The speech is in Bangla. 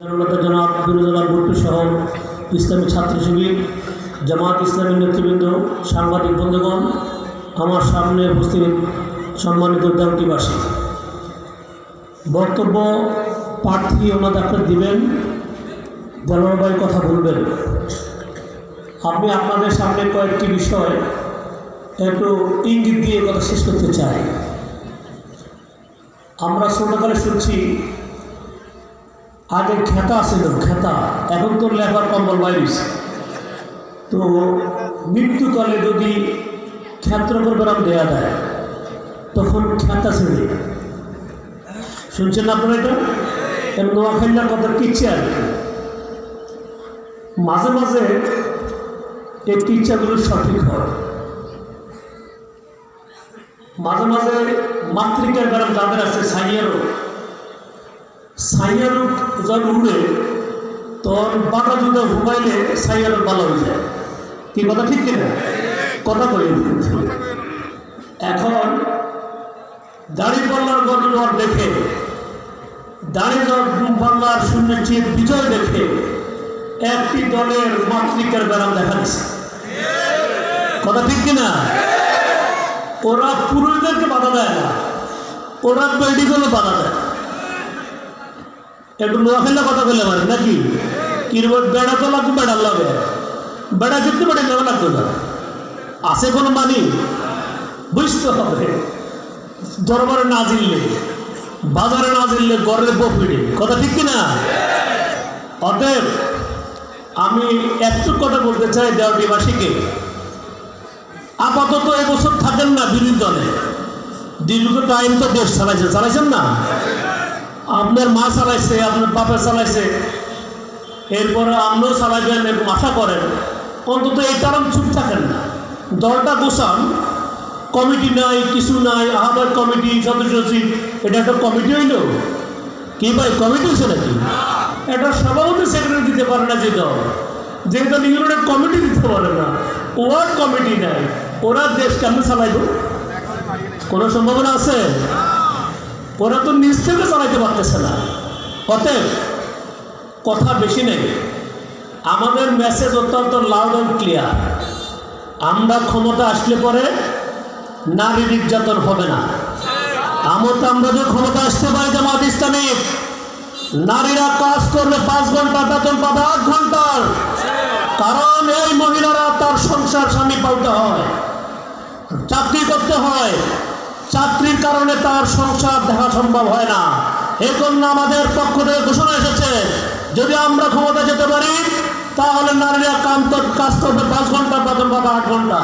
জনাব বিরোধী ভুট্টো সহ ইসলামী ছাত্র শিবির জামাত ইসলামী নেতৃবৃন্দ, সাংবাদিক বন্ধুগণ, আমার সামনে উপস্থিত সম্মানিত উদ্যানটিবাসী, বক্তব্য প্রার্থী ওনাদের আপনারা দিবেন, জলবায়ু কথা বলবেন। আমি আপনাদের সামনে কয়েকটি বিষয় একটু ইঙ্গিত দিয়ে কথা শেষ করতে চাই। আমরা ছোটকালে শুনছি আগে খেতা ছিল, খেতা, এখন তো লেবার কম্বল বাইরিস। তো মৃত্যুকালে যদি ক্ষেত্র প্রোগ্রাম দেওয়া দেয় তখন খেতা ছেড়ে, শুনছেন আপনারা? এটা নোয়াখালীর কথা কিচ্ছে আর কি। মাঝে মাঝে এই কিচ্ছাগুলো সঠিক হয়, মাঝে মাঝে মাতৃকার বেড়াম যাদের আছে সাইয়ারও যখন উড়ে তখন বাটা জুতা ঘুমাইলে সাইয়ারও ভালো হয়ে যায়। কি কথা ঠিক কিনা? কথা বলি। এখন দাড়ি পাল্লার গণজোয়ার দেখে, দাড়ি পাল্লার শূন্য চিত বিজয় দেখে একটি দলের মাতৃকার ব্যারাম দেখা দিচ্ছে। কথা ঠিক কিনা? ওরা পুরুষদেরকে বাধা দেয় না, ওরা মেডিকেলও বাধা দেয়। একটু নোয়াখালীর কথা বলে পারে নাকি? কিরকম বেড়া তো লাগবে, বেড়ার লাগে বেড়া কিন্তু বেড়ে নেওয়া লাগতো না। আছে কোনো মানি? বুঝতে হবে। দরবারে না জিললে, বাজারে না জিললে গড়ের বপিড়ে। কথা ঠিক কিনা? অতএব আমি একটু কথা বলতে চাই দেওয়াটিবাসীকে, আপাতত এবছর থাকেন না বিরোধী দলে, দীর্ঘ টাইম তো দেশ চালাইছেন না? আপনার মা চালাইছে, আপনার বাপে চালাইছে, এরপরে আপনিও চালাইবেন এরকম আশা করেন। অন্তত এই কারণ চুপ থাকেন না, দলটা গোছান। কমিটি নাই, কিছু নাই, আহ্বায়ক কমিটি, সদস্য সচিব, এটা একটা কমিটি হইল কি ভাই? কমিটি হচ্ছে নাকি? এটা সভাপতি সেক্রেটারি দিতে পারে না যে দল, যে দল ইউনিয়নের কমিটি দিতে পারে না, ওয়ার্ড কমিটি নাই, ওরা দেশ কেমন চালাইব? কোনো সম্ভাবনা আছে? ওরা তো নিজ থেকে চালাইতে পারতেছে না। অতএব কথা বেশি নেই, আমাদের মেসেজ অত্যন্ত লাউড অ্যান্ড ক্লিয়ার। আমরা ক্ষমতা আসলে পরে নারী নির্যাতন হবে না। আমরা যে ক্ষমতা আসতে পারি জামাত ইসলামী, নারীরা কাজ করলে 5 ঘন্টা বেতন পাবে 8 ঘন্টার। কারণ এই মহিলারা তার সংসার স্বামী পালতে হয়, চাকরি করতে হয়, চাকরির কারণে তার সংসার দেখা সম্ভব হয় না। এই জন্য আমাদের পক্ষ থেকে ঘোষণা এসেছে, যদি আমরা ক্ষমতা যেতে পারি তাহলে নারীরা কাজ করবে 5 ঘন্টা, বেতন পাবে 8 ঘন্টা।